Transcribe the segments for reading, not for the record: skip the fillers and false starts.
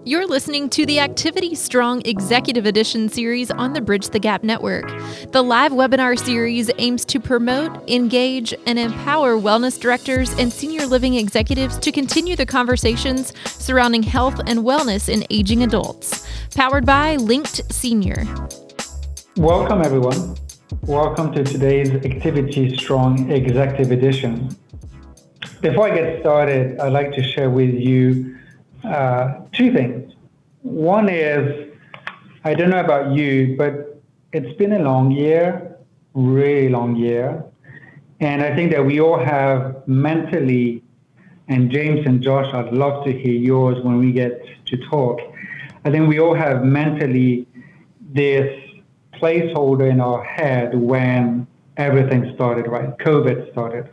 You're listening to the Activity Strong Executive Edition series on the Bridge the Gap Network. The live webinar series aims to promote, engage, and empower wellness directors and senior living executives to continue the conversations surrounding health and wellness in aging adults. Powered by LinkedSenior. Welcome, everyone. Welcome to today's Activity Strong Executive Edition. Before I get started, I'd like to share with you two things. One is, I don't know about you, but it's been a long year, really long year. And I think that we all have mentally, and James and Josh, I'd love to hear yours when we get to talk. I think we all have mentally this placeholder in our head when everything started, right? COVID started.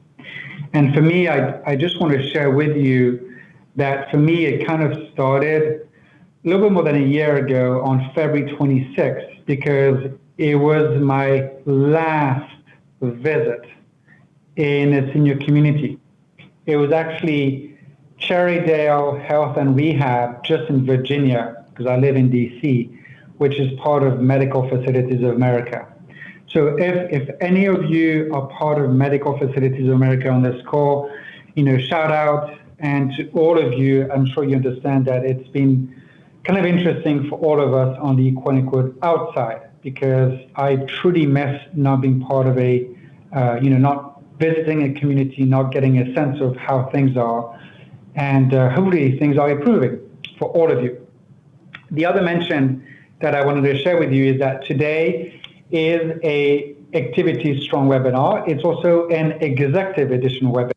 And for me, I just want to share with you that for me, it kind of started a little bit more than a year ago on February 26th, because it was my last visit in a senior community. It was actually Cherrydale Health and Rehab, just in Virginia, because I live in DC, which is part of Medical Facilities of America. So if any of you are part of Medical Facilities of America on this call, shout out. And to all of you, I'm sure you understand that it's been kind of interesting for all of us on the quote-unquote outside, because I truly miss not being part of not visiting a community, not getting a sense of how things are. And hopefully things are improving for all of you. The other mention that I wanted to share with you is that today is a Activity Strong webinar. It's also an executive edition webinar.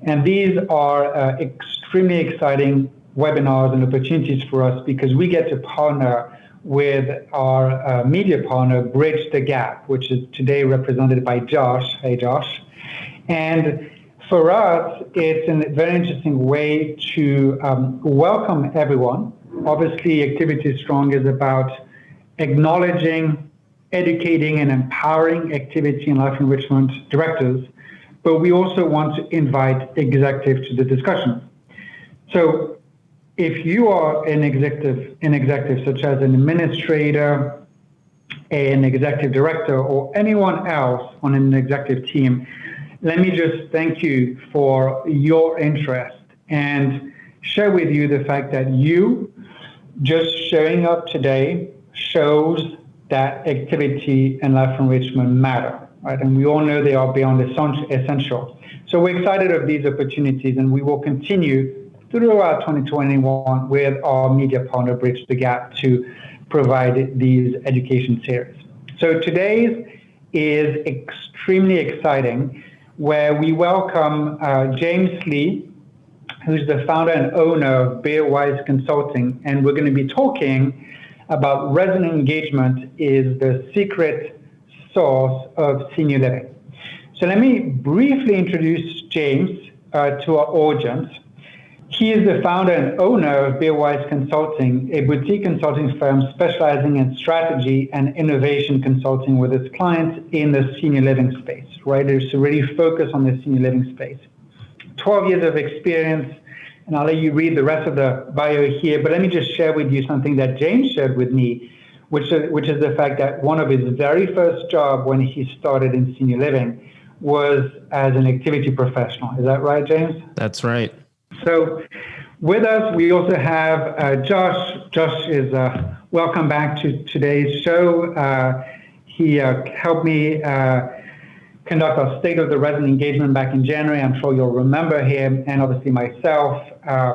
And these are extremely exciting webinars and opportunities for us because we get to partner with our media partner, Bridge the Gap, which is today represented by Josh. Hey, Josh. And for us, it's a very interesting way to welcome everyone. Obviously, Activity Strong is about acknowledging, educating, and empowering activity and life enrichment directors. But we also want to invite executives to the discussion. So if you are an executive such as an administrator, an executive director, or anyone else on an executive team, let me just thank you for your interest and share with you the fact that you just showing up today shows that activity and life enrichment matter. Right, and we all know they are beyond essential. So we're excited of these opportunities, and we will continue throughout 2021 with our media partner, Bridge the Gap, to provide these education series. So today's is extremely exciting, where we welcome James Lee, who's the founder and owner of Beerwise Consulting, and we're going to be talking about resident engagement is the secret source of senior living. So let me briefly introduce James to our audience. He is the founder and owner of Beerwise Consulting, a boutique consulting firm specializing in strategy and innovation consulting with its clients in the senior living space, right? It's really focused on the senior living space. 12 years of experience, and I'll let you read the rest of the bio here, but let me just share with you something that James shared with me, which is the fact that one of his very first job when he started in senior living was as an activity professional. Is that right, James? That's right. So with us, we also have Josh. Josh is welcome back to today's show. He helped me conduct our State of the Resident Engagement back in January. I'm sure you'll remember him, and obviously myself. I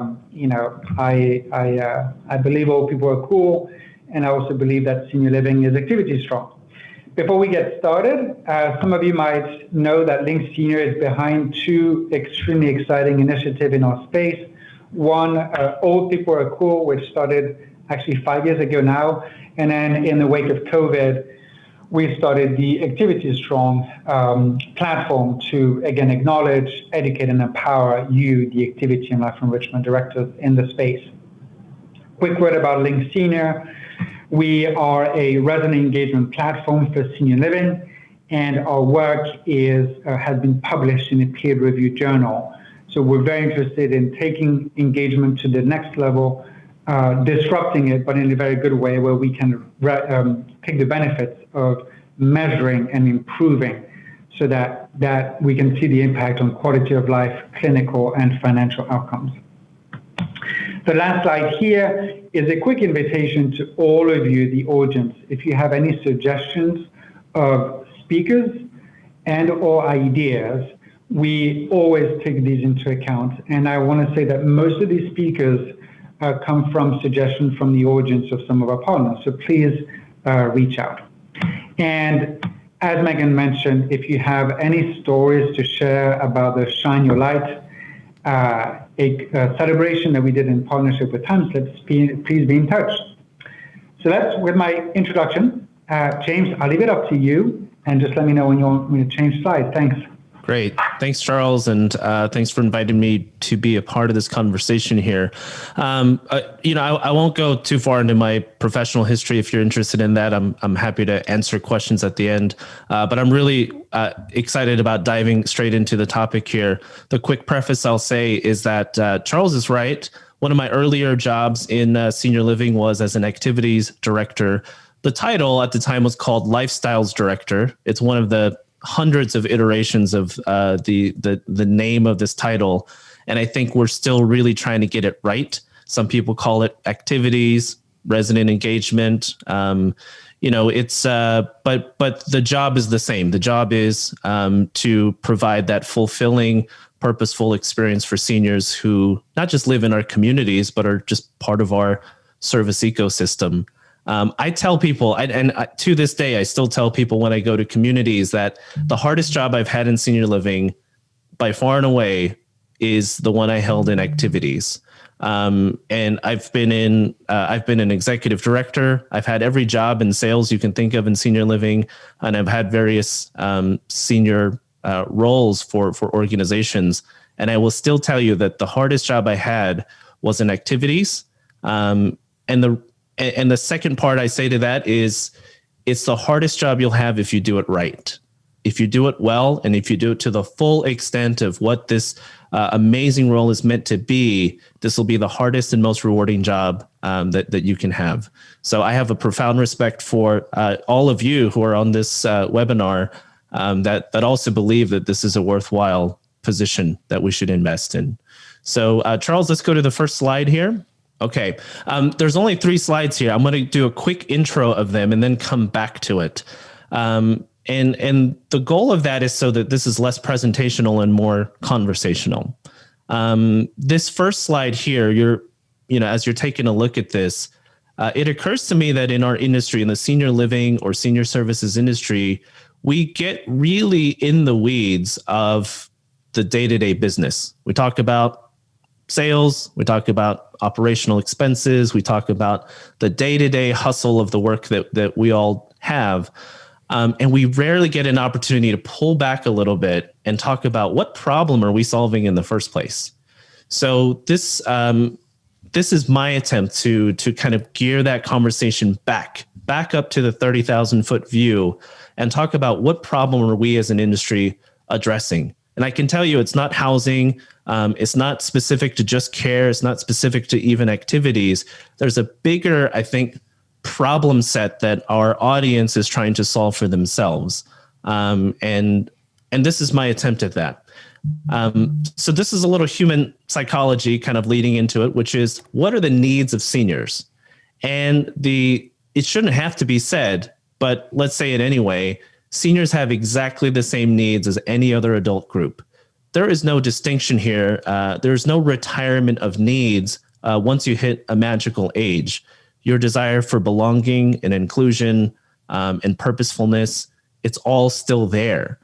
believe all people are cool. And I also believe that senior living is activity strong. Before we get started, some of you might know that LinkedSenior is behind two extremely exciting initiatives in our space. One, Old People Are Cool, which started actually 5 years ago now. And then in the wake of COVID, we started the Activity Strong platform to, again, acknowledge, educate, and empower you, the activity and life enrichment directors in the space. Quick word about LinkedSenior. We are a resident engagement platform for senior living, and our work has been published in a peer-reviewed journal. So we're very interested in taking engagement to the next level disrupting it, but in a very good way where we can take the benefits of measuring and improving so that we can see the impact on quality of life, clinical and financial outcomes. The last slide here is a quick invitation to all of you, the audience. If you have any suggestions of speakers and or ideas, we always take these into account. And I want to say that most of these speakers come from suggestions from the audience of some of our partners. So please reach out. And as Megan mentioned, if you have any stories to share about the Shine Your Light, a celebration that we did in partnership with TimeSlips, please be in touch. So that's with my introduction. James, I'll leave it up to you and just let me know when you want me to change slides. Thanks. Great. Thanks, Charles. And thanks for inviting me to be a part of this conversation here. I won't go too far into my professional history. If you're interested in that, I'm happy to answer questions at the end. But I'm really excited about diving straight into the topic here. The quick preface I'll say is that Charles is right. One of my earlier jobs in senior living was as an activities director. The title at the time was called Lifestyles Director. It's one of the hundreds of iterations of the name of this title. And I think we're still really trying to get it right. Some people call it activities, resident engagement. It's but the job is the same. The job is to provide that fulfilling, purposeful experience for seniors who not just live in our communities, but are just part of our service ecosystem. I tell people, to this day, I still tell people when I go to communities that the hardest job I've had in senior living by far and away is the one I held in activities. And I've been an executive director. I've had every job in sales you can think of in senior living, and I've had various senior roles for organizations. And I will still tell you that the hardest job I had was in activities. And the second part I say to that is it's the hardest job you'll have if you do it right. If you do it well, and if you do it to the full extent of what this amazing role is meant to be, this will be the hardest and most rewarding job that you can have. So I have a profound respect for all of you who are on this webinar that also believe that this is a worthwhile position that we should invest in. So Charles, let's go to the first slide here. Okay, there's only 3 slides here. I'm going to do a quick intro of them and then come back to it. And the goal of that is so that this is less presentational and more conversational. This first slide here, as you're taking a look at this, it occurs to me that in our industry, in the senior living or senior services industry, we get really in the weeds of the day-to-day business. We talk about sales, we talk about operational expenses, we talk about the day-to-day hustle of the work that we all have. And we rarely get an opportunity to pull back a little bit and talk about what problem are we solving in the first place. So this is my attempt to kind of gear that conversation back up to the 30,000 foot view and talk about what problem are we as an industry addressing. And I can tell you it's not housing. It's not specific to just care. It's not specific to even activities. There's a bigger, I think, problem set that our audience is trying to solve for themselves. And this is my attempt at that. So this is a little human psychology kind of leading into it, which is what are the needs of seniors? And it shouldn't have to be said, but let's say it anyway. Seniors have exactly the same needs as any other adult group. There is no distinction here. There's no retirement of needs once you hit a magical age. Your desire for belonging and inclusion and purposefulness, it's all still there.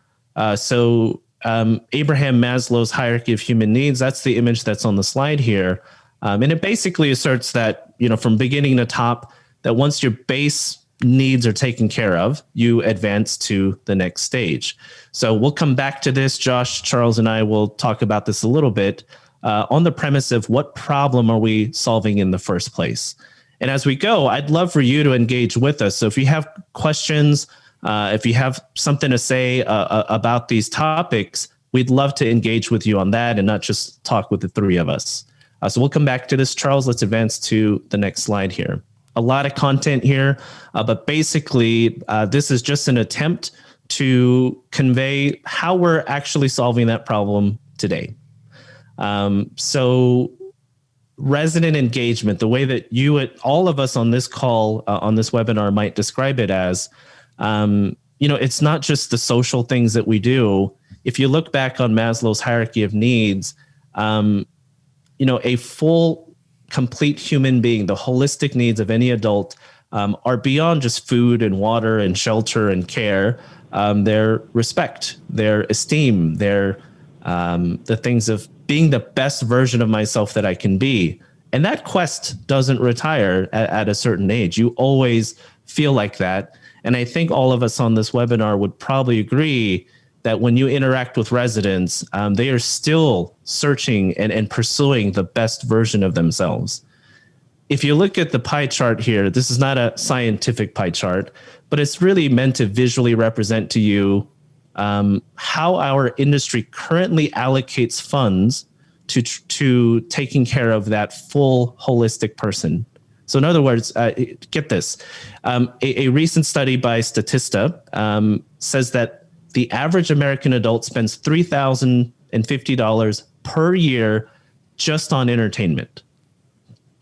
So Abraham Maslow's hierarchy of human needs, that's the image that's on the slide here. And it basically asserts that, from beginning to top, that once your base needs are taken care of, you advance to the next stage. So we'll come back to this. Josh, Charles, and I will talk about this a little bit on the premise of what problem are we solving in the first place. And as we go, I'd love for you to engage with us. So if you have questions, if you have something to say about these topics, we'd love to engage with you on that and not just talk with the 3 of us. So we'll come back to this, Charles. Let's advance to the next slide here. A lot of content here, but basically this is just an attempt to convey how we're actually solving that problem today. So resident engagement, the way that all of us on this call, on this webinar might describe it as, it's not just the social things that we do. If you look back on Maslow's hierarchy of needs, a full, complete human being, the holistic needs of any adult are beyond just food and water and shelter and care. Their respect, their esteem, the things of being the best version of myself that I can be. And that quest doesn't retire at a certain age. You always feel like that. And I think all of us on this webinar would probably agree that when you interact with residents, they are still searching and pursuing the best version of themselves. If you look at the pie chart here, this is not a scientific pie chart, but it's really meant to visually represent to you how our industry currently allocates funds to taking care of that full holistic person. So in other words, get this, a recent study by Statista says that the average American adult spends $3,050 per year just on entertainment.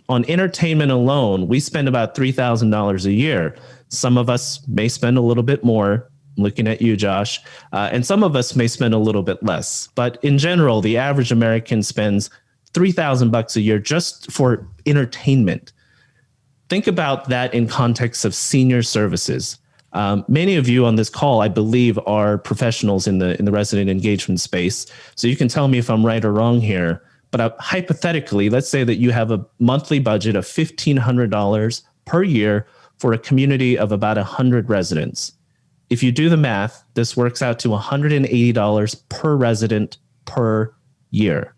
On entertainment alone, we spend about $3,000 a year. Some of us may spend a little bit more. I'm looking at you, Josh. And some of us may spend a little bit less. But in general, the average American spends $3,000 a year just for entertainment. Think about that in context of senior services. Many of you on this call, I believe, are professionals in the resident engagement space. So you can tell me if I'm right or wrong here. But hypothetically, let's say that you have a monthly budget of $1,500 per year for a community of about 100 residents. If you do the math, this works out to $180 per resident per year.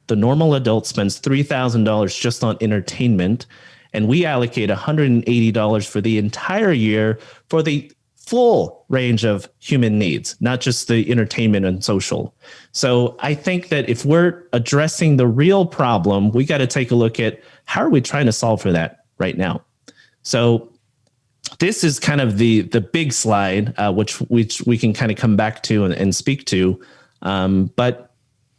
The normal adult spends $3,000 just on entertainment, and we allocate $180 for the entire year for the full range of human needs, not just the entertainment and social. So I think that if we're addressing the real problem, we got to take a look at how are we trying to solve for that right now. So this is kind of the big slide, which we can kind of come back to and speak to. But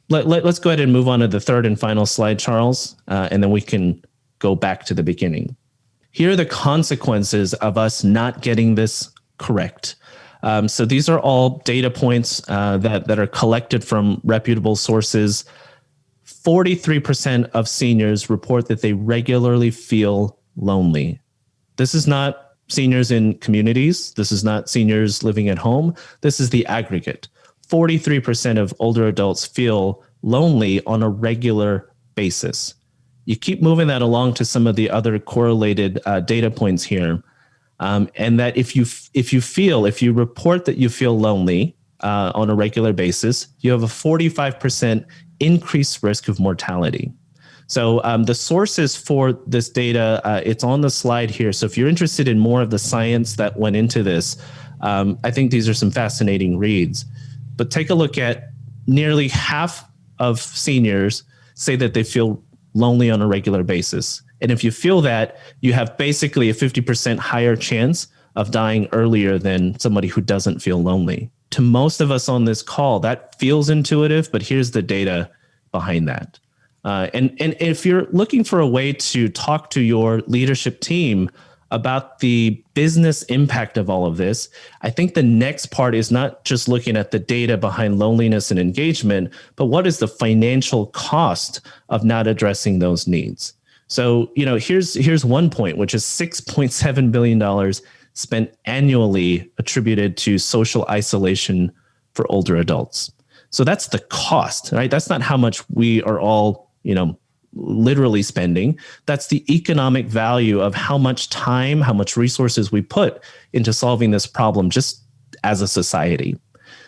let's go ahead and move on to the third and final slide, Charles, and then we can go back to the beginning. Here are the consequences of us not getting this correct. So these are all data points that are collected from reputable sources. 43% of seniors report that they regularly feel lonely. This is not seniors in communities. This is not seniors living at home. This is the aggregate. 43% of older adults feel lonely on a regular basis. You keep moving that along to some of the other correlated data points here. And that if you report that you feel lonely on a regular basis, you have a 45% increased risk of mortality. So the sources for this data, it's on the slide here. So if you're interested in more of the science that went into this, I think these are some fascinating reads. But take a look at nearly half of seniors say that they feel lonely on a regular basis. And if you feel that, you have basically a 50% higher chance of dying earlier than somebody who doesn't feel lonely. To most of us on this call, that feels intuitive, but here's the data behind that. And if you're looking for a way to talk to your leadership team about the business impact of all of this, I think the next part is not just looking at the data behind loneliness and engagement, but what is the financial cost of not addressing those needs? So, here's one point, which is $6.7 billion spent annually attributed to social isolation for older adults. So that's the cost, right? That's not how much we are all, literally spending. That's the economic value of how much time, how much resources we put into solving this problem just as a society.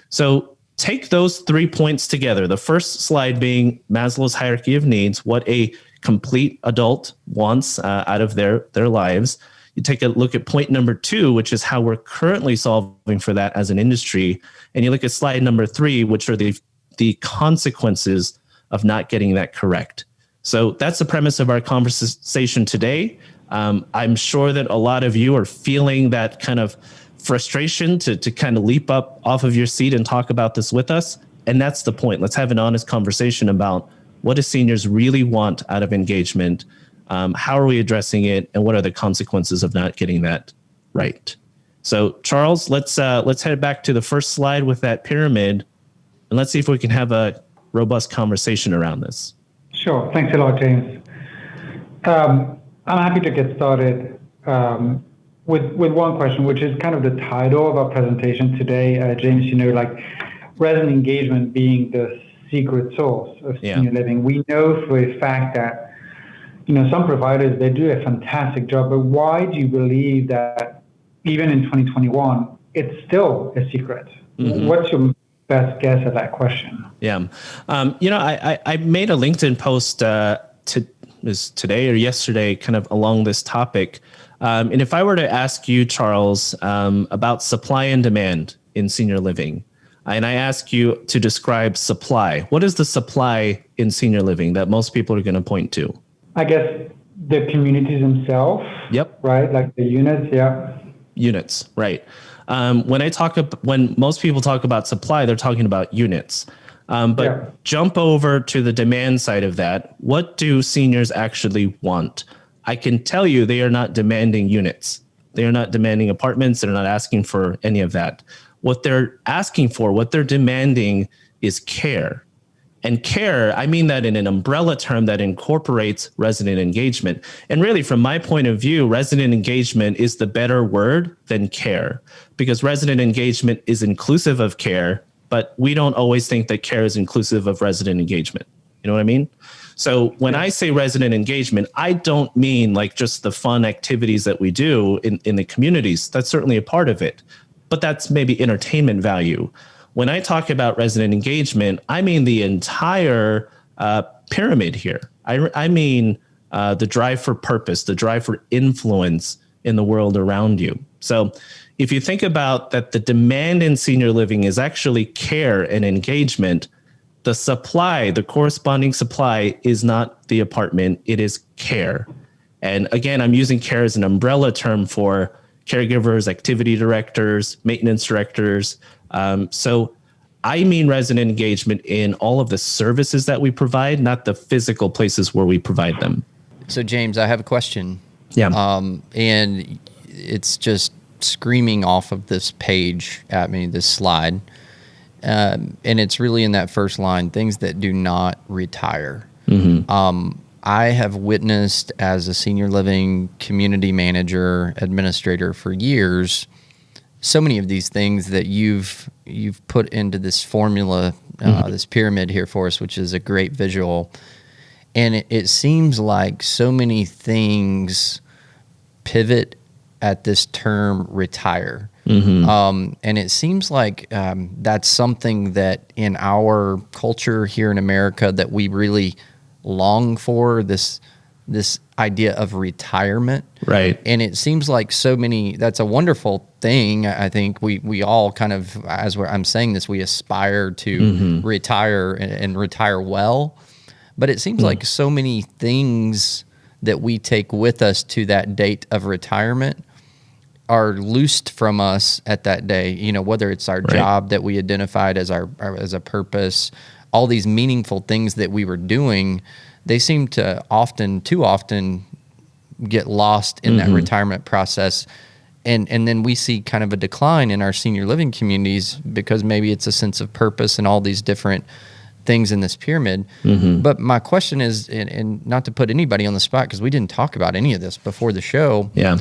So take those 3 points together. The first slide being Maslow's hierarchy of needs, what a complete adult wants out of their lives. You take a look at point number 2, which is how we're currently solving for that as an industry. And you look at slide number 3, which are the consequences of not getting that correct. So that's the premise of our conversation today. I'm sure that a lot of you are feeling that kind of frustration to kind of leap up off of your seat and talk about this with us. And that's the point. Let's have an honest conversation about what do seniors really want out of engagement? How are we addressing it? And what are the consequences of not getting that right? So Charles, let's head back to the first slide with that pyramid, and let's see if we can have a robust conversation around this. Sure. Thanks a lot, James. I'm happy to get started with one question, which is kind of the title of our presentation today, James. Resident engagement being the secret sauce of senior living. We know for a fact that some providers, they do a fantastic job, but why do you believe that even in 2021 it's still a secret? Mm-hmm. What's your best guess at that question? Yeah. I made a LinkedIn post today or yesterday kind of along this topic. And if I were to ask you, Charles, about supply and demand in senior living, and I ask you to describe supply, what is the supply in senior living that most people are going to point to? I guess the communities themselves. Yep. Right? Like the units. Yeah. Units. Right. When most people talk about supply, they're talking about units. Jump over to the demand side of that. What do seniors actually want? I can tell you they are not demanding units. They are not demanding apartments. They're not asking for any of that. What they're asking for, what they're demanding is care. And care, I mean that in an umbrella term that incorporates resident engagement. And really, from my point of view, resident engagement is the better word than care, because resident engagement is inclusive of care, but we don't always think that care is inclusive of resident engagement. You know what I mean? So when I say resident engagement, I don't mean like just the fun activities that we do in the communities. That's certainly a part of it, but that's maybe entertainment value. When I talk about resident engagement, I mean the entire pyramid here. I mean the drive for purpose, the drive for influence in the world around you. So if you think about that, the demand in senior living is actually care and engagement. The supply, the corresponding supply, is not the apartment, it is care. And again, I'm using care as an umbrella term for caregivers, activity directors, maintenance directors. So I mean resident engagement in all of the services that we provide, not the physical places where we provide them. So James, I have a question. Yeah. And it's just screaming off of this page at me, this slide. And it's really in that first line, things that do not retire. Mm-hmm. I have witnessed as a senior living community manager, administrator for years, so many of these things that you've put into this formula, this pyramid here for us, which is a great visual. And it seems like so many things pivot at this term retire. Mm-hmm. And it seems like that's something that in our culture here in America that we really long for, this idea of retirement. Right. And it seems like so many, that's a wonderful thing. I think we all kind of, I'm saying this, we aspire to retire and retire well. But it seems like so many things that we take with us to that date of retirement are loosed from us at that day, whether it's our job that we identified as as a purpose, all these meaningful things that we were doing, they seem to too often get lost in that retirement process. And then we see kind of a decline in our senior living communities because maybe it's a sense of purpose and all these different things in this pyramid. Mm-hmm. But my question is, and not to put anybody on the spot because we didn't talk about any of this before the show. Yeah.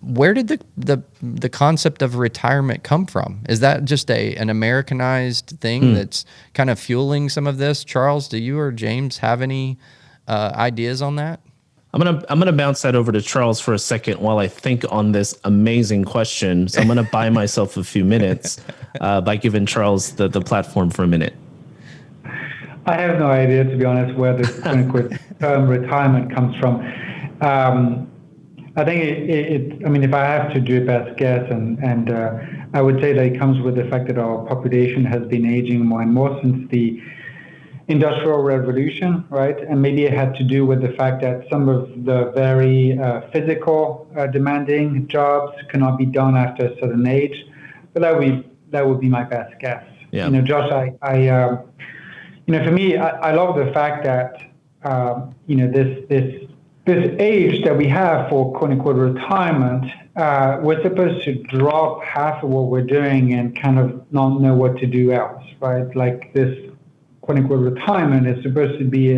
Where did the concept of retirement come from? Is that just an Americanized thing that's kind of fueling some of this? Charles, do you or James have any ideas on that? I'm gonna bounce that over to Charles for a second while I think on this amazing question. So I'm gonna buy myself a few minutes by giving Charles the platform for a minute. I have no idea, to be honest, where the term retirement comes from. I think if I have to do a best guess, and I would say that it comes with the fact that our population has been aging more and more since the industrial revolution, right? And maybe it had to do with the fact that some of the very physical demanding jobs cannot be done after a certain age. But that would be my best guess. Yeah. You know, Josh, for me, I love the fact that this age that we have for quote unquote retirement, we're supposed to drop half of what we're doing and kind of not know what to do else, right? Like this quote unquote retirement is supposed to be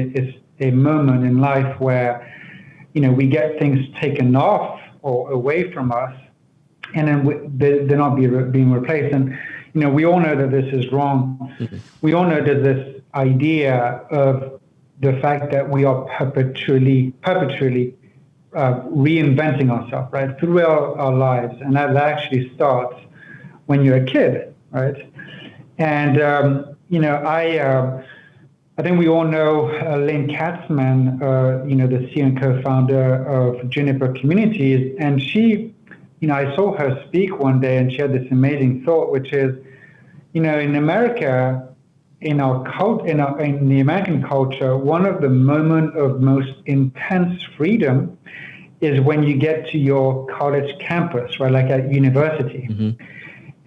a moment in life where, we get things taken off or away from us, and then they're not being replaced. And, we all know that this is wrong. Mm-hmm. We all know that this idea of the fact that we are perpetually reinventing ourselves, right, through our lives. And that actually starts when you're a kid, right? And, I think we all know Lynn Katzman, the CEO and co-founder of Juniper Communities. And she, I saw her speak one day, and she had this amazing thought, which is, in America, in the American culture, one of the moments of most intense freedom is when you get to your college campus, right, like at university. Mm-hmm.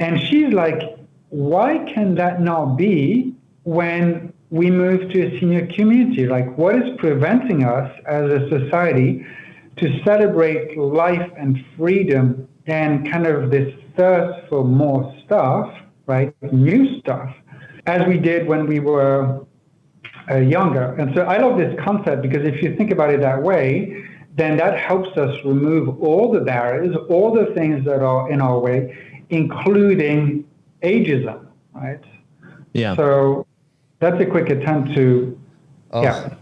And she's like, why can that not be when we move to a senior community? Like, what is preventing us as a society to celebrate life and freedom and kind of this thirst for more stuff, right, new stuff, as we did when we were younger? And so I love this concept, because if you think about it that way, then that helps us remove all the barriers, all the things that are in our way, including ageism, right? Yeah. So that's a quick attempt to, yeah.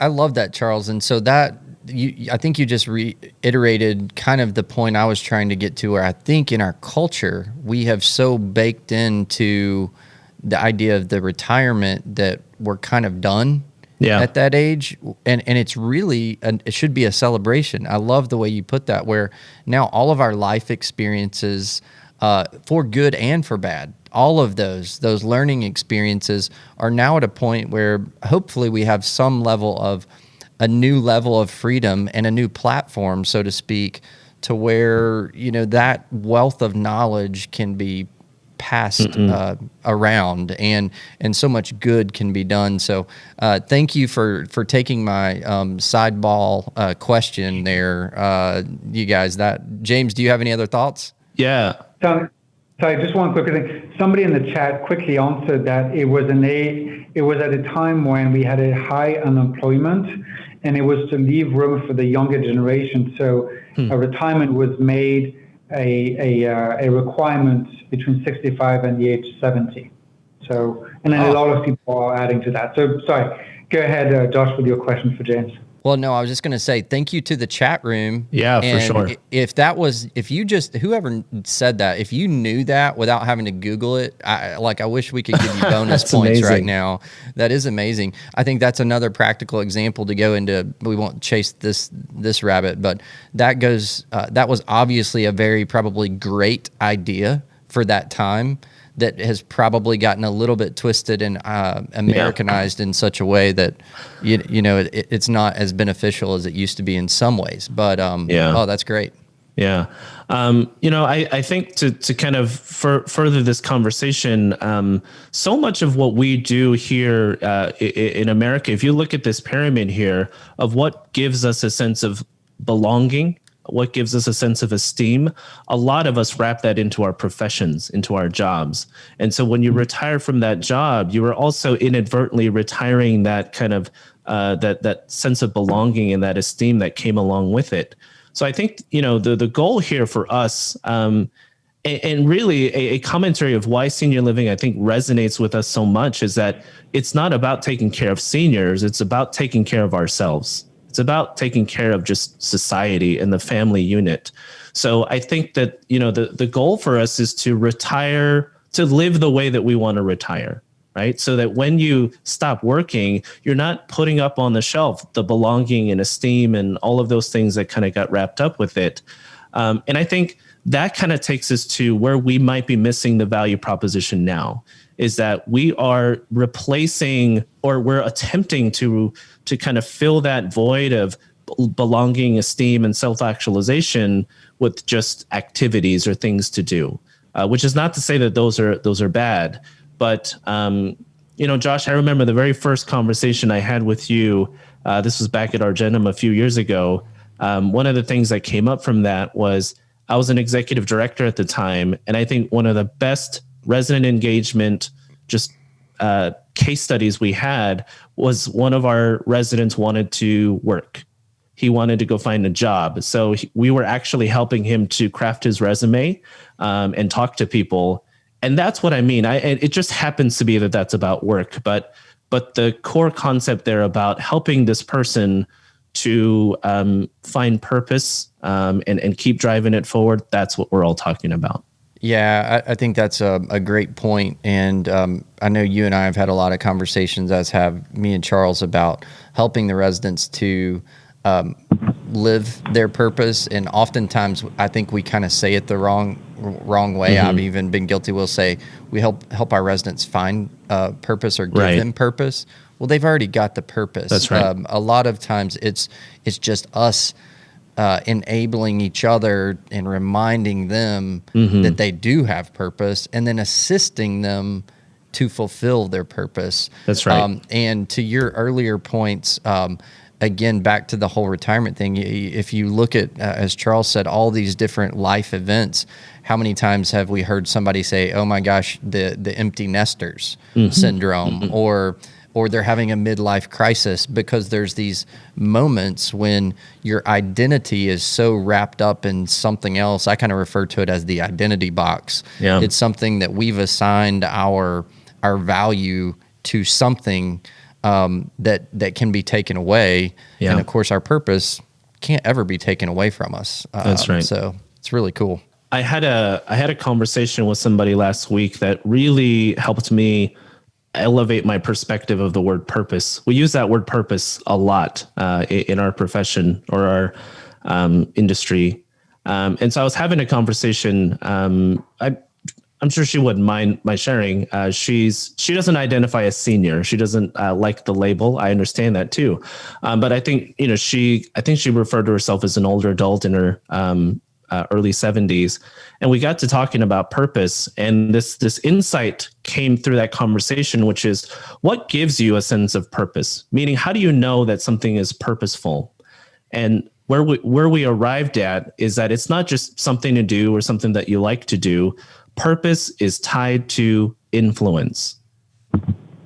I love that, Charles. And so I think you just reiterated kind of the point I was trying to get to, where I think in our culture, we have so baked into the idea of the retirement that we're kind of done at that age. And it's really, it should be a celebration. I love the way you put that, where now all of our life experiences, for good and for bad, all of those learning experiences are now at a point where hopefully we have a new level of freedom and a new platform, so to speak, to where, that wealth of knowledge can be passed around, and so much good can be done. So thank you for taking my sideball question there, you guys. James, do you have any other thoughts? Yeah. Sorry, just one quick thing. Somebody in the chat quickly answered that it was at a time when we had a high unemployment, and it was to leave room for the younger generation. So a retirement was made a requirement between 65 and the age 70. So, and then a lot of people are adding to that. So, sorry, go ahead, Josh, with your question for James. Well, no, I was just going to say thank you to the chat room. Yeah, for sure. Whoever said that, if you knew that without having to Google it, I wish we could give you bonus points amazing. Right now. That is amazing. I think that's another practical example to go into. We won't chase this rabbit, but that was obviously a very probably great idea for that time, that has probably gotten a little bit twisted and Americanized in such a way that it's not as beneficial as it used to be in some ways. But oh, that's great. Yeah. I think to kind of further this conversation, so much of what we do here in America, if you look at this pyramid here of what gives us a sense of belonging, what gives us a sense of esteem, a lot of us wrap that into our professions, into our jobs. And so when you retire from that job, you are also inadvertently retiring that kind of that sense of belonging and that esteem that came along with it. So I think, the goal here for us, and really a commentary of why senior living, I think, resonates with us so much, is that it's not about taking care of seniors. It's about taking care of ourselves. It's about taking care of just society and the family unit. So I think that, the goal for us is to retire, to live the way that we want to retire, right? So that when you stop working, you're not putting up on the shelf the belonging and esteem and all of those things that kind of got wrapped up with it. And I think that kind of takes us to where we might be missing the value proposition now, is that we are replacing, or we're attempting to kind of fill that void of belonging, esteem, and self-actualization with just activities or things to do, which is not to say that those are bad. But, Josh, I remember the very first conversation I had with you. This was back at Argentum a few years ago. One of the things that came up from that was I was an executive director at the time. And I think one of the best resident engagement case studies we had was one of our residents wanted to work. He wanted to go find a job. So we were actually helping him to craft his resume and talk to people. And that's what I mean. It just happens to be that that's about work. But the core concept there about helping this person to find purpose and keep driving it forward, that's what we're all talking about. Yeah, I think that's a great point. And I know you and I have had a lot of conversations, as have me and Charles, about helping the residents to live their purpose. And oftentimes I think we kind of say it the wrong way. I've even been guilty. We'll say we help our residents find purpose or give them purpose. Well, they've already got the purpose. That's right. A lot of times it's just us enabling each other and reminding them that they do have purpose, and then assisting them to fulfill their purpose. That's right. And to your earlier points, again, back to the whole retirement thing, if you look at, as Charles said, all these different life events, how many times have we heard somebody say, oh my gosh, the empty nesters syndrome, or they're having a midlife crisis, because there's these moments when your identity is so wrapped up in something else. I kind of refer to it as the identity box. Yeah. It's something that we've assigned our value to something that can be taken away. Yeah. And of course, our purpose can't ever be taken away from us. That's right. So it's really cool. I had a conversation with somebody last week that really helped me elevate my perspective of the word purpose. We use that word purpose a lot in our profession or our industry. And so I was having a conversation. I'm sure she wouldn't mind my sharing. She doesn't identify as senior. She doesn't like the label. I understand that too. But I think, she referred to herself as an older adult in her early 70s. And we got to talking about purpose. And this insight came through that conversation, which is, what gives you a sense of purpose? Meaning, how do you know that something is purposeful? And where we arrived at is that it's not just something to do or something that you like to do. Purpose is tied to influence.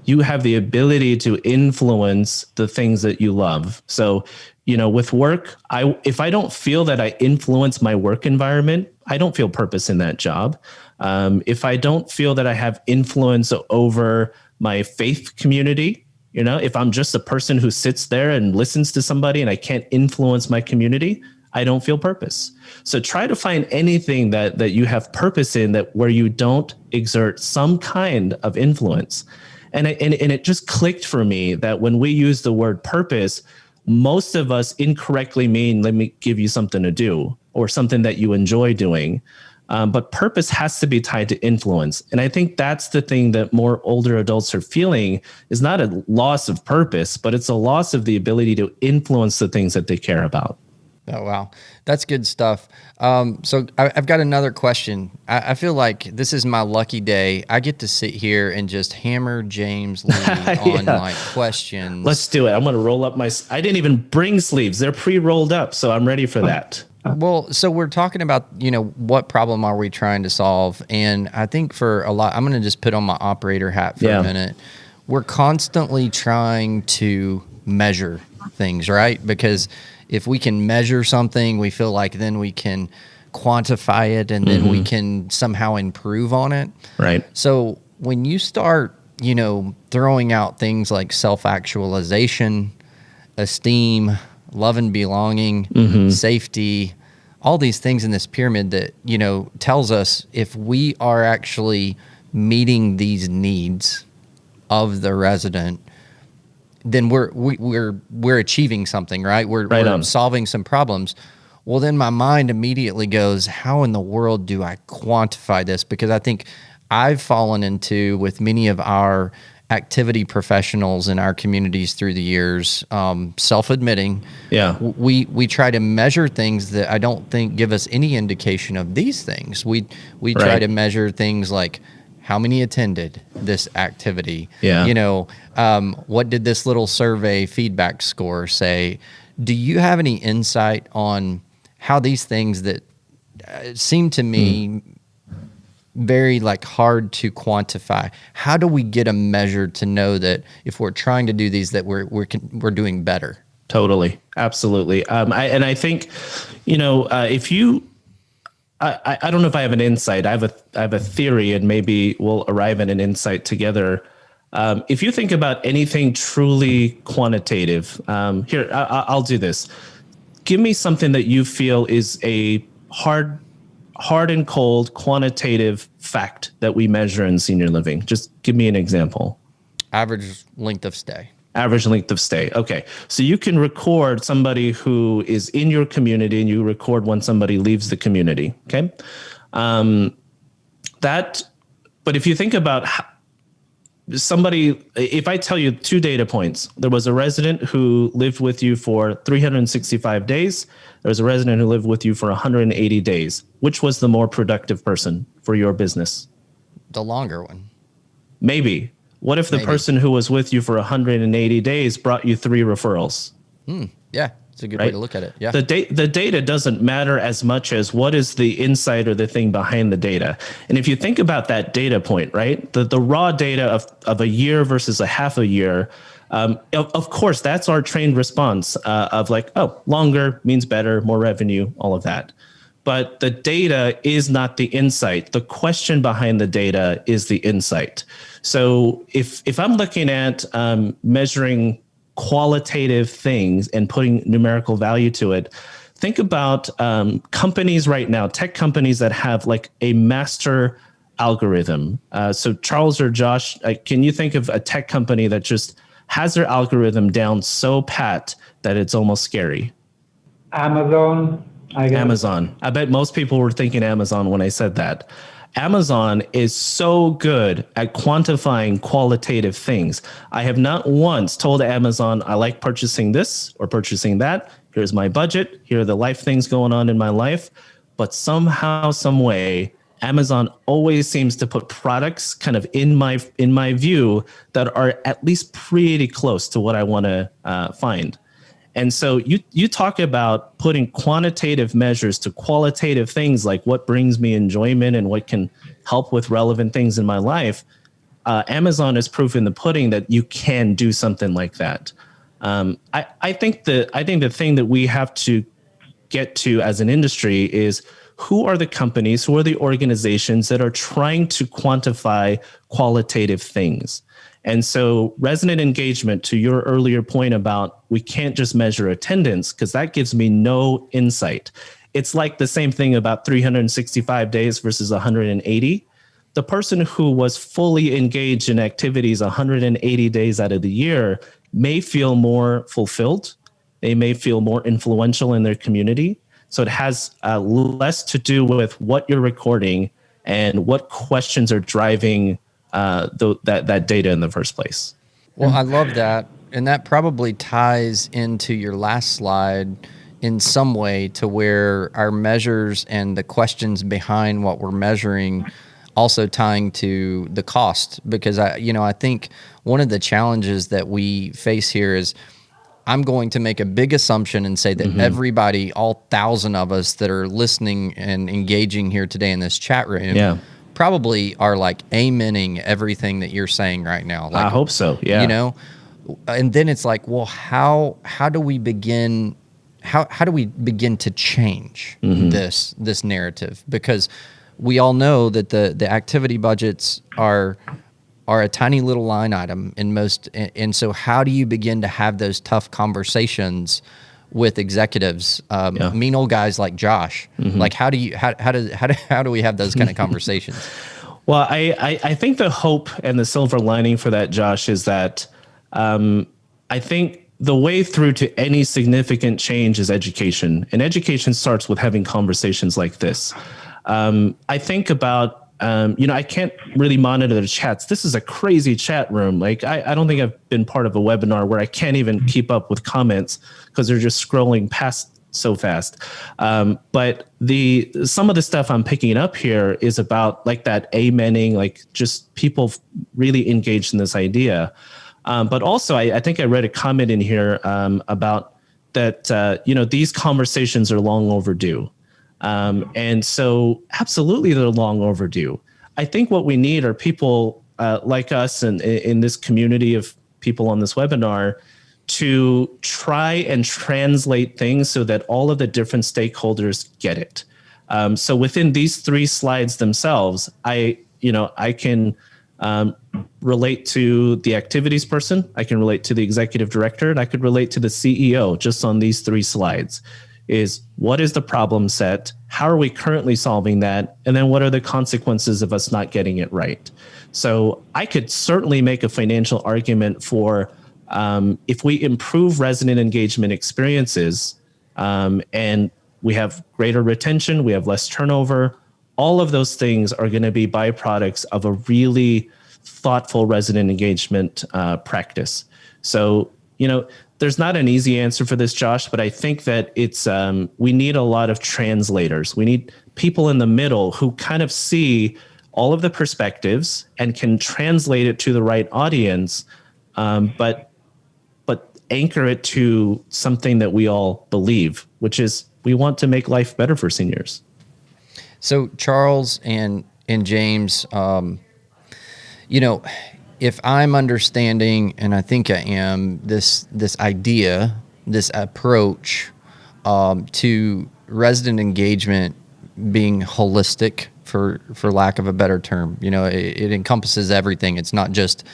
You have the ability to influence the things that you love. So, with work, if I don't feel that I influence my work environment, I don't feel purpose in that job. If I don't feel that I have influence over my faith community, if I'm just a person who sits there and listens to somebody and I can't influence my community, I don't feel purpose. So try to find anything that you have purpose in, that where you don't exert some kind of influence. And it just clicked for me that when we use the word purpose, most of us incorrectly mean, let me give you something to do or something that you enjoy doing. But purpose has to be tied to influence. And I think that's the thing that more older adults are feeling, is not a loss of purpose, but it's a loss of the ability to influence the things that they care about. Oh, wow. That's good stuff. So I've got another question. I feel like this is my lucky day. I get to sit here and just hammer James Lee on like questions. Let's do it. I'm going to roll up I didn't even bring sleeves. They're pre-rolled up, so I'm ready for that. Well, so we're talking about, what problem are we trying to solve? And I think for a lot, I'm going to just put on my operator hat for a minute. We're constantly trying to measure things, right? Because if we can measure something, we feel like then we can quantify it, and then we can somehow improve on it. Right. So when you start, throwing out things like self-actualization, esteem, love and belonging, safety, all these things in this pyramid that, tells us if we are actually meeting these needs of the resident, then we're achieving something, right? We're solving some problems. well, then my mind immediately goes, how in the world do I quantify this? Because I think I've fallen into, with many of our activity professionals in our communities through the years, self-admitting, we try to measure things that I don't think give us any indication of these things. We try to measure things like how many attended this activity. What did this little survey feedback score say? Do you have any insight on how these things that seem to me very like hard to quantify, how do we get a measure to know that if we're trying to do these, that we're doing better? Totally. Absolutely. I think, if you, I don't know if I have an insight. I have a theory, and maybe we'll arrive at an insight together. If you think about anything truly quantitative, here, I'll do this. Give me something that you feel is a hard and cold quantitative fact that we measure in senior living. Just give me an example. Average length of stay. Average length of stay. Okay. So you can record somebody who is in your community, and you record when somebody leaves the community. Okay. But if you think about somebody, if I tell you 2 data points, there was a resident who lived with you for 365 days. There was a resident who lived with you for 180 days. Which was the more productive person for your business? The longer one. Maybe. What if the person who was with you for 180 days brought you 3 referrals? Yeah, it's a good way to look at it. Yeah. The data doesn't matter as much as what is the insight or the thing behind the data. And if you think about that data point, right, the raw data of a year versus a half a year, of course, that's our trained response of like, oh, longer means better, more revenue, all of that. But the data is not the insight. The question behind the data is the insight. So if I'm looking at measuring qualitative things and putting numerical value to it, think about companies right now, tech companies that have like a master algorithm. So Charles or Josh, can you think of a tech company that just has their algorithm down so pat that it's almost scary? Amazon. Amazon. I bet most people were thinking Amazon when I said that. Amazon is so good at quantifying qualitative things. I have not once told Amazon, I like purchasing this or purchasing that. Here's my budget. Here are the life things going on in my life. But somehow, some way, Amazon always seems to put products kind of in my view that are at least pretty close to what I want to find. And so you talk about putting quantitative measures to qualitative things like what brings me enjoyment and what can help with relevant things in my life. Amazon is proof in the pudding that you can do something like that. I think the thing that we have to get to as an industry is who are the companies, who are the organizations that are trying to quantify qualitative things. And so resident engagement, to your earlier point about we can't just measure attendance because that gives me no insight. It's like the same thing about 365 days versus 180. The person who was fully engaged in activities 180 days out of the year may feel more fulfilled. They may feel more influential in their community. So it has less to do with what you're recording and what questions are driving that data in the first place. Well, I love that. And that probably ties into your last slide in some way to where our measures and the questions behind what we're measuring also tying to the cost. Because I think one of the challenges that we face here is I'm going to make a big assumption and say that everybody, all 1,000 of us that are listening and engaging here today in this chat room, probably are like amening everything that you're saying right now. Like, I hope so. Yeah. And then it's like, well, how do we begin? How do we begin to change this narrative? Because we all know that the activity budgets are a tiny little line item in most. And so how do you begin to have those tough conversations with executives, mean old guys like Josh? Like, how do we have those kind of conversations? Well, I think the hope and the silver lining for that, Josh, is that I think the way through to any significant change is education, and education starts with having conversations like this. I think about, I can't really monitor the chats. This is a crazy chat room. Like, I don't think I've been part of a webinar where I can't even keep up with comments because they're just scrolling past so fast. But some of the stuff I'm picking up here is about like that amening, like just people really engaged in this idea. But also, I think I read a comment in here about that, these conversations are long overdue. And so absolutely, they're long overdue. I think what we need are people like us and in this community of people on this webinar to try and translate things so that all of the different stakeholders get it. So within these 3 slides themselves, I can relate to the activities person, I can relate to the executive director, and I could relate to the CEO just on these 3 slides. Is what is the problem set? How are we currently solving that? And then what are the consequences of us not getting it right? So I could certainly make a financial argument for if we improve resident engagement experiences and we have greater retention, we have less turnover, all of those things are going to be byproducts of a really thoughtful resident engagement practice. So, there's not an easy answer for this, Josh, but I think that it's we need a lot of translators. We need people in the middle who kind of see all of the perspectives and can translate it to the right audience, but anchor it to something that we all believe, which is we want to make life better for seniors. So Charles and James, if I'm understanding, and I think I am, this idea, this approach to resident engagement being holistic, for lack of a better term, it encompasses everything. It's not just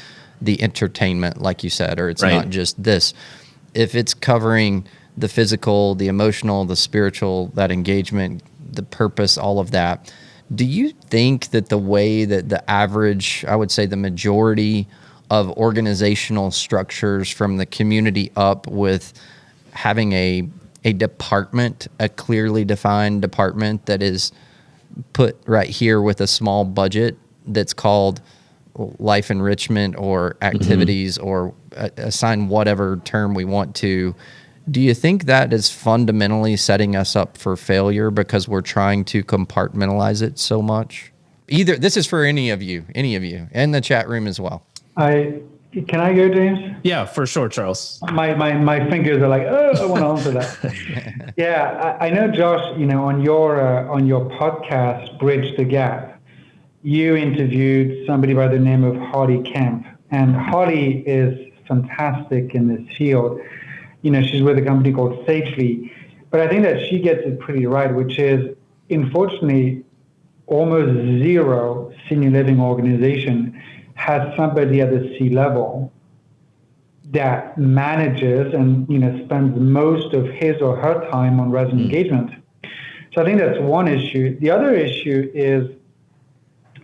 the entertainment, like you said, or it's right. not just this. If it's covering the physical, the emotional, the spiritual, that engagement, the purpose, all of that, do you think that the way that the average, I would say the majority of organizational structures from the community up, with having a department, a clearly defined department that is put right here with a small budget that's called life enrichment or activities, or assign whatever term we want to, do you think that is fundamentally setting us up for failure because we're trying to compartmentalize it so much? Either this is for any of you, and the chat room as well. Can I go, James? Yeah, for sure, Charles. My fingers are like, I want to answer that. Yeah, I know, Josh. On your podcast, Bridge the Gap, you interviewed somebody by the name of Holly Kemp, and Holly is fantastic in this field. She's with a company called Safely, but I think that she gets it pretty right, which is, unfortunately, almost zero senior living organization has somebody at the C-level that manages and spends most of his or her time on resident engagement. So I think that's one issue. The other issue is,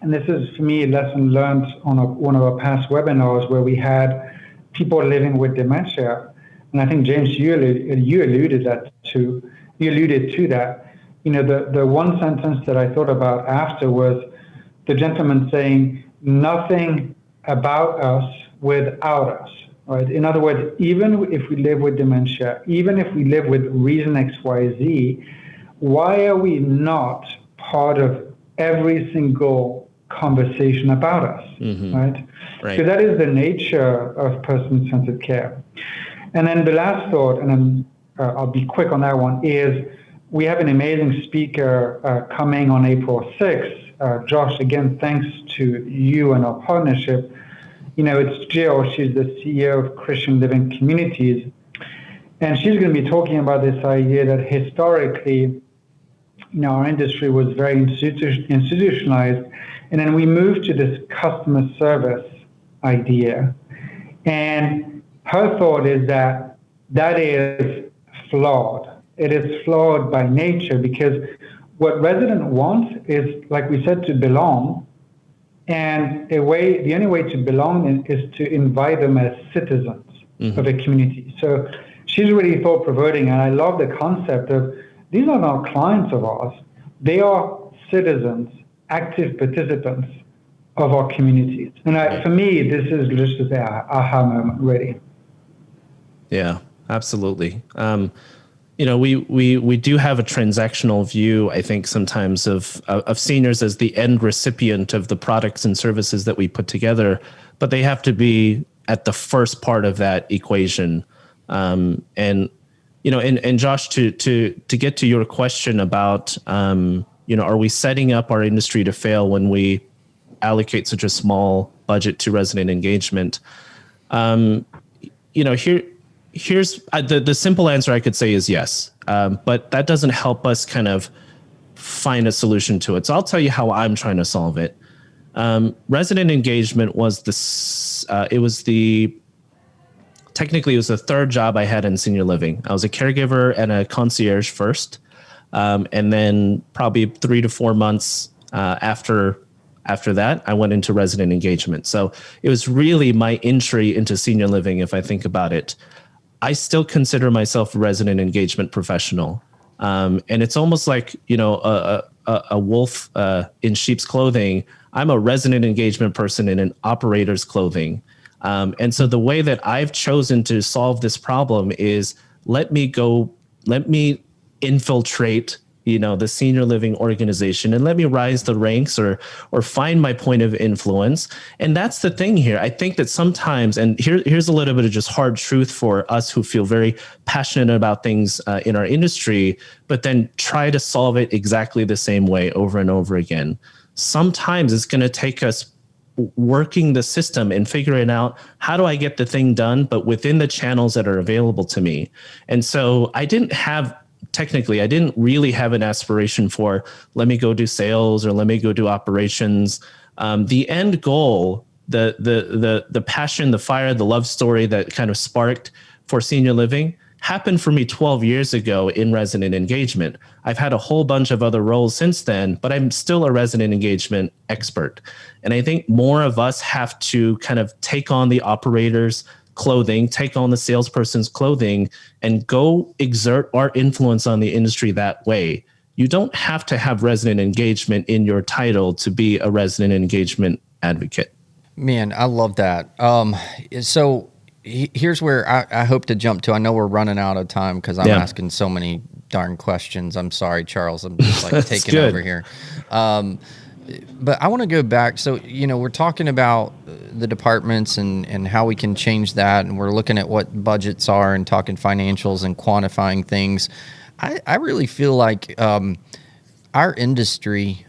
and this is for me a lesson learned on one of our past webinars where we had people living with dementia. And I think, James, you alluded to that. The one sentence that I thought about after was the gentleman saying, nothing about us without us, right? In other words, even if we live with dementia, even if we live with reason XYZ, why are we not part of every single conversation about us, right? So that is the nature of person-centered care. And then the last thought, and then I'll be quick on that one, is we have an amazing speaker coming on April 6th. Josh, again, thanks to you and our partnership. It's Jill. She's the CEO of Christian Living Communities. And she's going to be talking about this idea that historically, our industry was very institutionalized. And then we moved to this customer service idea. And her thought is that is flawed. It is flawed by nature, because what resident wants is, like we said, to belong. And the only way to belong is to invite them as citizens. of a community. So she's really thought-provoking, and I love the concept of these are not clients of ours. They are citizens, active participants of our communities. And for me, this is just the aha moment, really. Yeah, absolutely. We do have a transactional view, I think, sometimes of seniors as the end recipient of the products and services that we put together, but they have to be at the first part of that equation. And Josh, to get to your question about, are we setting up our industry to fail when we allocate such a small budget to resident engagement? Here's the simple answer I could say is yes, but that doesn't help us kind of find a solution to it. So I'll tell you how I'm trying to solve it. Resident engagement was technically it was the third job I had in senior living. I was a caregiver and a concierge first, and then probably 3 to 4 months after that, I went into resident engagement. So it was really my entry into senior living, if I think about it. I still consider myself a resident engagement professional. And it's almost like, a wolf in sheep's clothing. I'm a resident engagement person in an operator's clothing. And so the way that I've chosen to solve this problem is let me infiltrate the senior living organization and let me rise the ranks or find my point of influence. And that's the thing here. I think that sometimes, and here's a little bit of just hard truth for us who feel very passionate about things in our industry, but then try to solve it exactly the same way over and over again. Sometimes it's going to take us working the system and figuring out how do I get the thing done, but within the channels that are available to me. And so I didn't really have an aspiration for, let me go do sales or let me go do operations. The end goal, the passion, the fire, the love story that kind of sparked for senior living happened for me 12 years ago in resident engagement. I've had a whole bunch of other roles since then, but I'm still a resident engagement expert. And I think more of us have to kind of take on the operator's clothing, take on the salesperson's clothing, and go exert our influence on the industry that way. You don't have to have resident engagement in your title to be a resident engagement advocate. Man, I love that. So here's where I hope to jump to. I know we're running out of time because I'm asking so many darn questions. I'm sorry, Charles. I'm just like taking good. over here. But I want to go back. So, we're talking about the departments and how we can change that. And we're looking at what budgets are and talking financials and quantifying things. I really feel like our industry,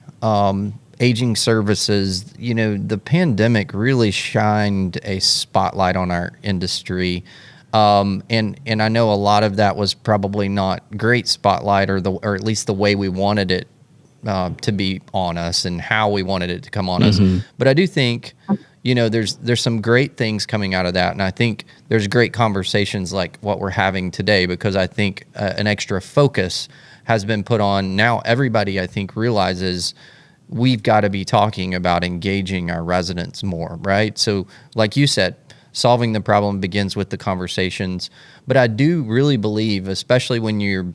aging services, the pandemic really shined a spotlight on our industry. And I know a lot of that was probably not great spotlight or at least the way we wanted it to be on us and how we wanted it to come on us. But I do think, there's some great things coming out of that. And I think there's great conversations like what we're having today, because I think an extra focus has been put on. Now everybody, I think, realizes we've got to be talking about engaging our residents more, right? So like you said, solving the problem begins with the conversations. But I do really believe, especially when you're,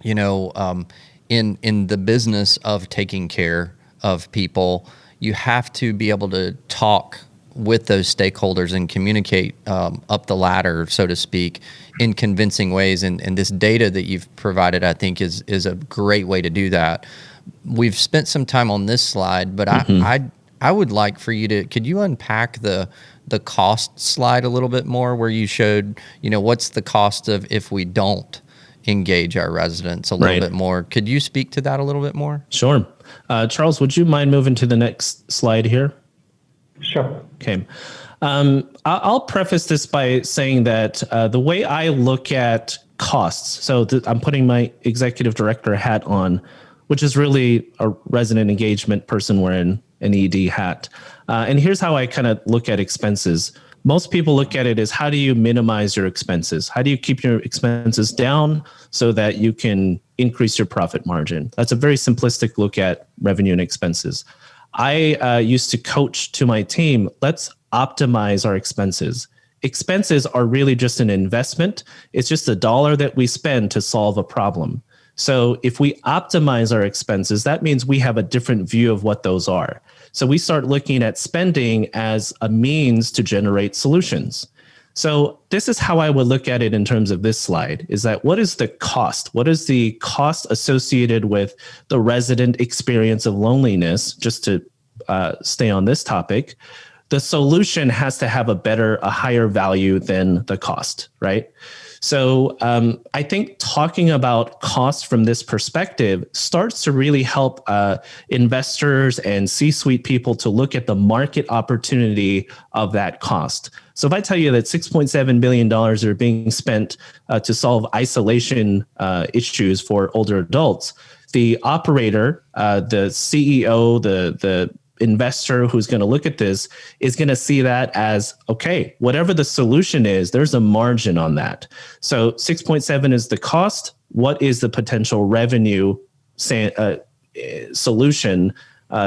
in the business of taking care of people, you have to be able to talk with those stakeholders and communicate up the ladder, so to speak, in convincing ways. And this data that you've provided, I think, is a great way to do that. We've spent some time on this slide, but I would like for you to, could you unpack the cost slide a little bit more, where you showed, what's the cost of if we don't engage our residents a little bit more. Could you speak to that a little bit more? Sure. Charles, would you mind moving to the next slide here? Sure. Okay. I'll preface this by saying that the way I look at costs, so I'm putting my executive director hat on, which is really a resident engagement person wearing an ED hat. And here's how I kind of look at expenses. Most people look at it as, how do you minimize your expenses? How do you keep your expenses down so that you can increase your profit margin? That's a very simplistic look at revenue and expenses. I used to coach to my team, let's optimize our expenses. expenses are really just an investment. It's just a dollar that we spend to solve a problem. So if we optimize our expenses, that means we have a different view of what those are. So we start looking at spending as a means to generate solutions. So this is how I would look at it in terms of this slide, is that what is the cost? What is the cost associated with the resident experience of loneliness? Just to stay on this topic, the solution has to have a higher value than the cost, right? So I think talking about cost from this perspective starts to really help investors and C-suite people to look at the market opportunity of that cost. So if I tell you that $6.7 billion are being spent to solve isolation issues for older adults, the operator, the CEO, the investor who's going to look at this is going to see that as, okay, whatever the solution is, there's a margin on that. So 6.7 is the cost. What is the potential revenue solution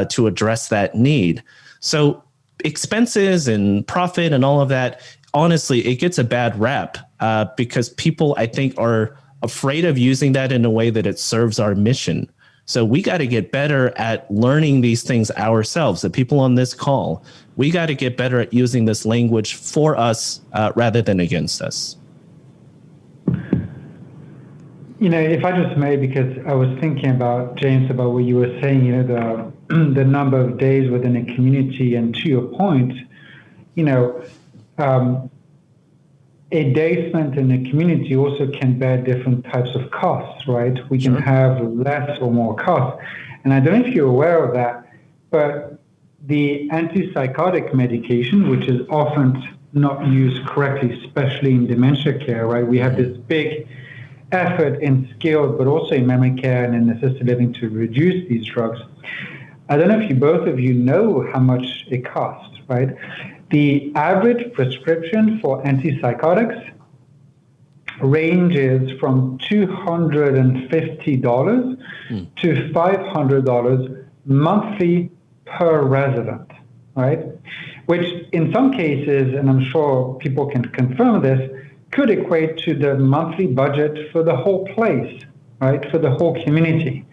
to address that need? So expenses and profit and all of that, honestly, it gets a bad rap because people, I think, are afraid of using that in a way that it serves our mission. So we got to get better at learning these things ourselves. The people on this call, we got to get better at using this language for us rather than against us. If I just may, because I was thinking about, James, about what you were saying, the number of days within a community, and to your point, a day spent in a community also can bear different types of costs, right? We can have less or more costs. And I don't know if you're aware of that, but the antipsychotic medication, which is often not used correctly, especially in dementia care, right? We have this big effort in skilled, but also in memory care and in assisted living to reduce these drugs. I don't know if both of you know how much it costs, right? The average prescription for antipsychotics ranges from $250 to $500 monthly per resident, right? Which in some cases, and I'm sure people can confirm this, could equate to the monthly budget for the whole place, right? For the whole community.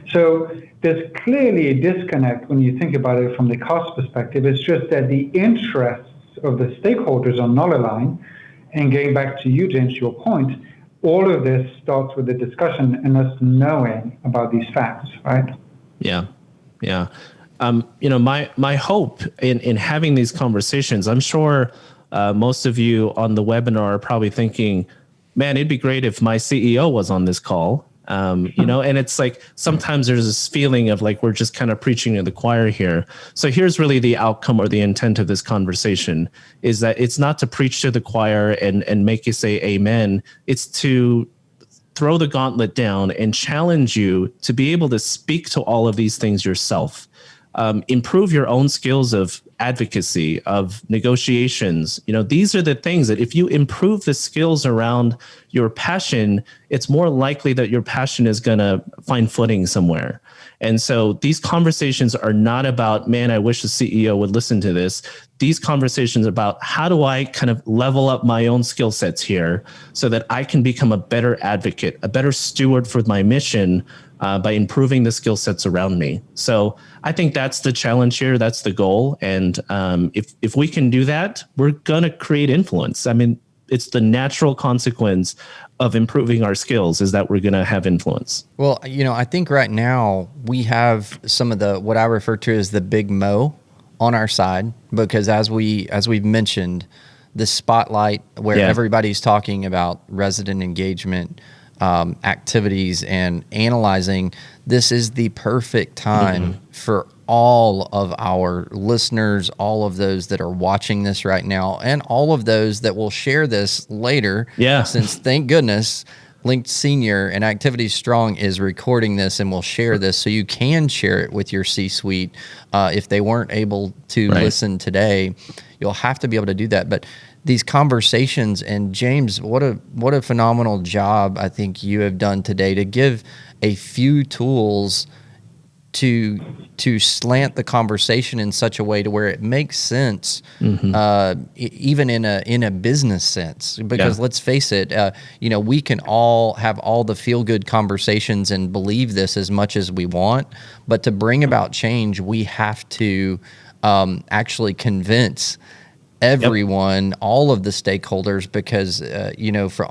So there's clearly a disconnect when you think about it from the cost perspective. It's just that the interests of the stakeholders are not aligned. And getting back to you, James, your point, all of this starts with the discussion and us knowing about these facts, right? Yeah. My hope in having these conversations, I'm sure most of you on the webinar are probably thinking, man, it'd be great if my CEO was on this call. And it's like sometimes there's this feeling of like we're just kind of preaching to the choir here. So here's really the outcome or the intent of this conversation is that it's not to preach to the choir and make you say amen. It's to throw the gauntlet down and challenge you to be able to speak to all of these things yourself. Improve your own skills of advocacy, of negotiations. These are the things that if you improve the skills around your passion, it's more likely that your passion is going to find footing somewhere. And so these conversations are not about, man, I wish the CEO would listen to this. These conversations are about how do I kind of level up my own skill sets here so that I can become a better advocate, a better steward for my mission by improving the skill sets around me. So I think that's the challenge here. That's the goal. And if we can do that, we're going to create influence. I mean, it's the natural consequence of improving our skills is that we're going to have influence. Well, I think right now we have some of what I refer to as the big mo on our side, because as we've mentioned, the spotlight where everybody's talking about resident engagement, activities and analyzing, this is the perfect time for all of our listeners, all of those that are watching this right now, and all of those that will share this later. Yeah. Since thank goodness LinkedSenior and Activities Strong is recording this and will share this, so you can share it with your C-suite. If they weren't able to listen today, you'll have to be able to do that. But these conversations, and James, what a phenomenal job I think you have done today to give a few tools to slant the conversation in such a way to where it makes sense, even in a business sense. Because let's face it, we can all have all the feel good conversations and believe this as much as we want, but to bring about change, we have to actually convince everyone, all of the stakeholders, because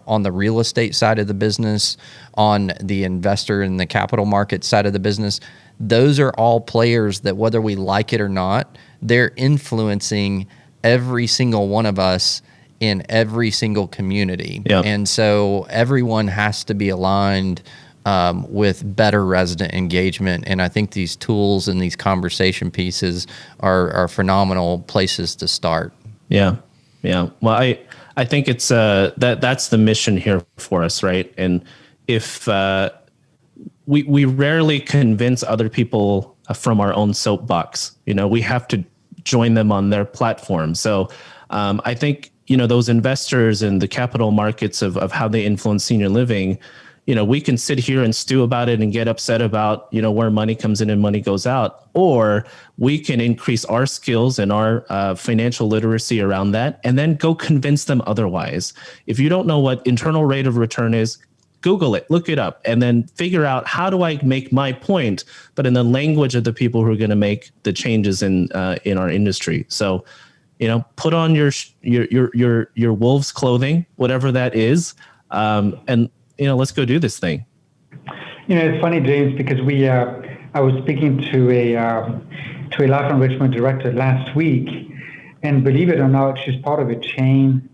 on the real estate side of the business, on the investor and the capital market side of the business, those are all players that, whether we like it or not, they're influencing every single one of us in every single community. And so everyone has to be aligned with better resident engagement. And I think these tools and these conversation pieces are phenomenal places to start. Yeah. Well, I think it's that's the mission here for us, right? And if we rarely convince other people from our own soapbox, we have to join them on their platform. So I think those investors in the capital markets of how they influence senior living, we can sit here and stew about it and get upset about, where money comes in and money goes out, or we can increase our skills and our financial literacy around that and then go convince them otherwise. If you don't know what internal rate of return is, Google it, look it up, and then figure out, how do I make my point, but in the language of the people who are going to make the changes in our industry. So, put on your wolf's clothing, whatever that is, and let's go do this thing. It's funny, James, because I was speaking to a life enrichment director last week, and believe it or not, she's part of a chain,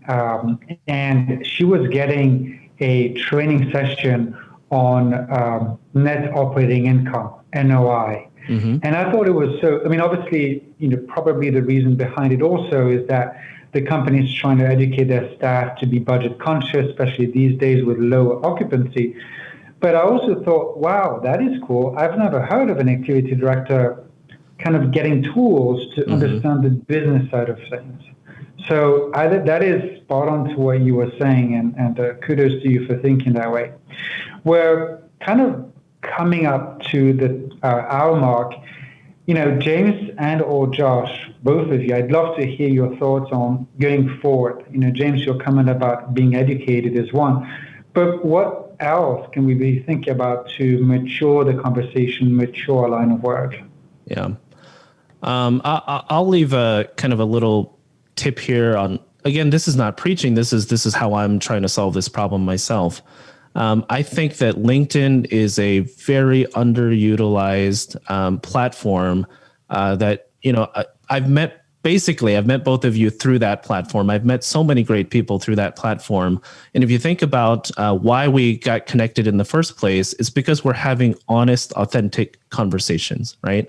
and she was getting a training session on net operating income, NOI. And I thought it was obviously, probably the reason behind it also is that the company is trying to educate their staff to be budget conscious, especially these days with lower occupancy. But I also thought, wow, that is cool. I've never heard of an activity director kind of getting tools to understand the business side of things. So that is spot on to what you were saying, and kudos to you for thinking that way. We're kind of coming up to the hour mark. James and or Josh, both of you, I'd love to hear your thoughts on going forward. James, your comment about being educated is one, but what else can we be thinking about to mature the conversation, mature our line of work? Yeah. I'll leave a kind of a little tip here on, again, this is not preaching. This is how I'm trying to solve this problem myself. I think that LinkedIn is a very underutilized platform that, I've met both of you through that platform. I've met so many great people through that platform. And if you think about why we got connected in the first place, it's because we're having honest, authentic conversations, right?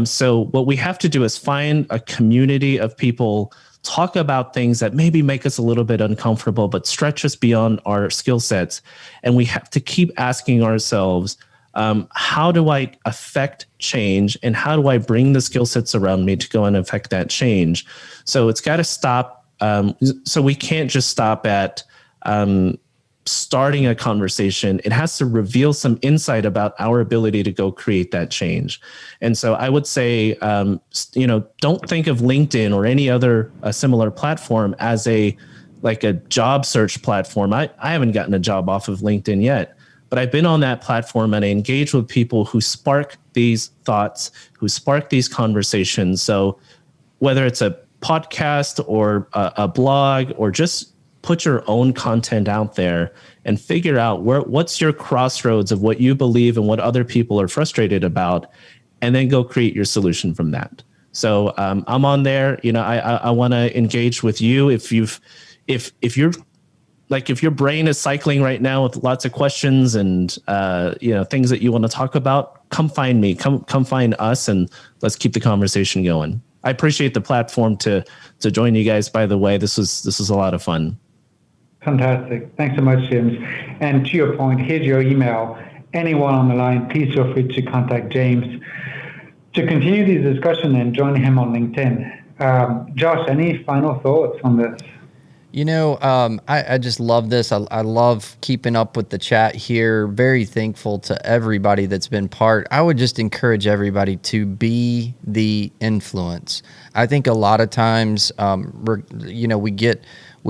So what we have to do is find a community of people, talk about things that maybe make us a little bit uncomfortable, but stretch us beyond our skill sets. And we have to keep asking ourselves, how do I affect change? And how do I bring the skill sets around me to go and affect that change? So it's got to stop. So we can't just stop at starting a conversation. It has to reveal some insight about our ability to go create that change. And so I would say, don't think of LinkedIn or any other similar platform as a job search platform. I haven't gotten a job off of LinkedIn yet, but I've been on that platform and I engage with people who spark these thoughts, who spark these conversations. So whether it's a podcast or a blog, or just put your own content out there and figure out what's your crossroads of what you believe and what other people are frustrated about, and then go create your solution from that. So I'm on there. I want to engage with you. If your brain is cycling right now with lots of questions and things that you want to talk about, come find me. Come find us, and let's keep the conversation going. I appreciate the platform to join you guys. By the way, this was a lot of fun. Fantastic. Thanks so much, James. And to your point, here's your email. Anyone on the line, please feel free to contact James to continue this discussion and join him on LinkedIn. Josh, any final thoughts on this? I just love this. I love keeping up with the chat here. Very thankful to everybody that's been part. I would just encourage everybody to be the influence. I think a lot of times, we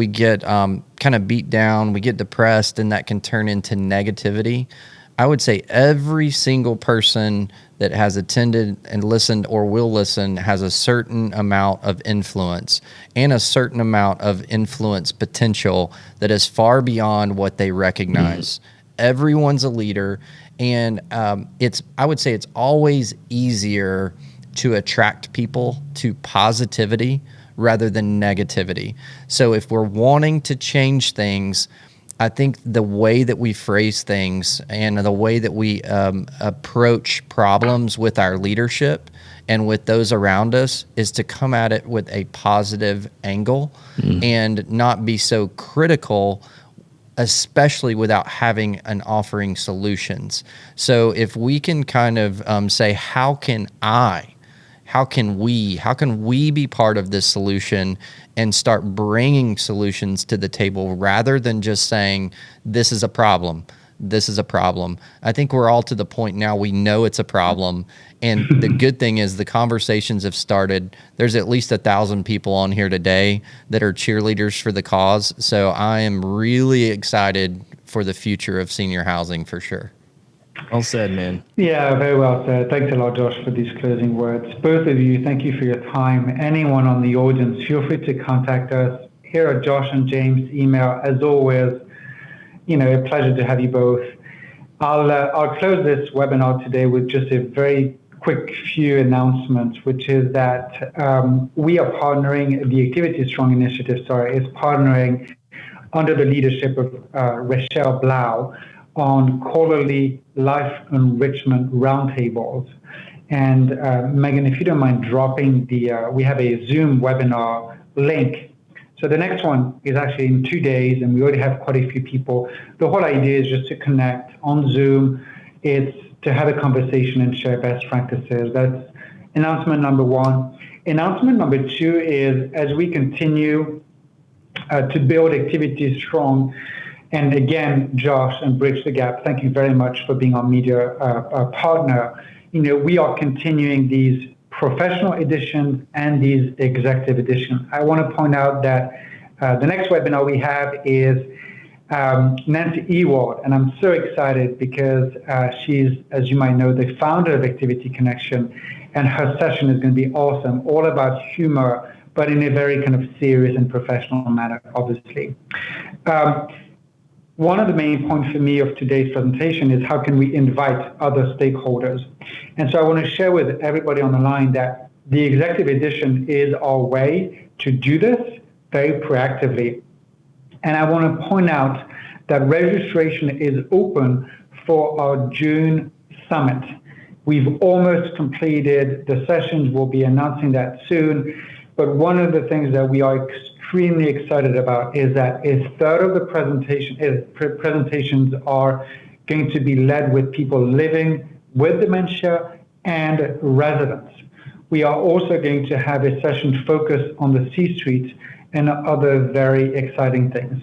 get kind of beat down, we get depressed, and that can turn into negativity. I would say every single person that has attended and listened or will listen has a certain amount of influence and a certain amount of influence potential that is far beyond what they recognize. Everyone's a leader, and I would say it's always easier to attract people to positivity rather than negativity. So if we're wanting to change things, I think the way that we phrase things and the way that we approach problems with our leadership and with those around us is to come at it with a positive angle and not be so critical, especially without having and offering solutions. So if we can kind of say, how can we be part of this solution and start bringing solutions to the table rather than just saying, this is a problem. I think we're all to the point now we know it's a problem. And the good thing is the conversations have started. There's at least 1,000 people on here today that are cheerleaders for the cause. So I am really excited for the future of senior housing for sure. Well said, man. Yeah, very well said. Thanks a lot, Josh, for these closing words. Both of you, thank you for your time. Anyone on the audience, feel free to contact us. Here are Josh and James' email. As always, a pleasure to have you both. I'll close this webinar today with just a very quick few announcements, which is that we are partnering, the Activity Strong initiative, is partnering under the leadership of Rachelle Blau on quarterly life enrichment roundtables. And Megan, if you don't mind dropping we have a Zoom webinar link. So the next one is actually in 2 days, and we already have quite a few people. The whole idea is just to connect on Zoom. It's to have a conversation and share best practices. That's announcement number one. Announcement number two is, as we continue to build Activity Strong, and again, Josh and Bridge the Gap, thank you very much for being our media partner. We are continuing these professional editions and these executive editions. I want to point out that the next webinar we have is Nancy Ewald, and I'm so excited because she's, as you might know, the founder of Activity Connection, and her session is going to be awesome, all about humor, but in a very kind of serious and professional manner, obviously. One of the main points for me of today's presentation is how can we invite other stakeholders? And so I want to share with everybody on the line that the executive edition is our way to do this very proactively. And I want to point out that registration is open for our June summit. We've almost completed the sessions. We'll be announcing that soon. But one of the things that we are extremely excited about is that a third of the presentations are going to be led with people living with dementia and residents. We are also going to have a session focused on the C-suite and other very exciting things.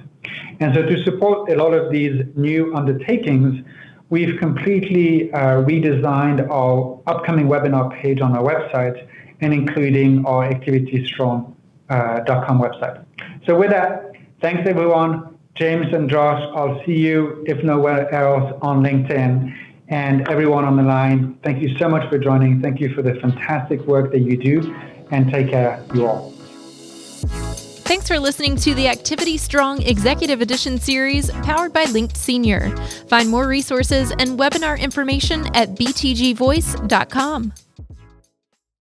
And so to support a lot of these new undertakings, we've completely redesigned our upcoming webinar page on our website, and including our activitystrong.com website. So with that, thanks everyone. James and Josh, I'll see you, if nowhere else, on LinkedIn. And everyone on the line, thank you so much for joining. Thank you for the fantastic work that you do, and take care, you all. Thanks for listening to the Activity Strong Executive Edition series powered by LinkedSenior. Find more resources and webinar information at btgvoice.com.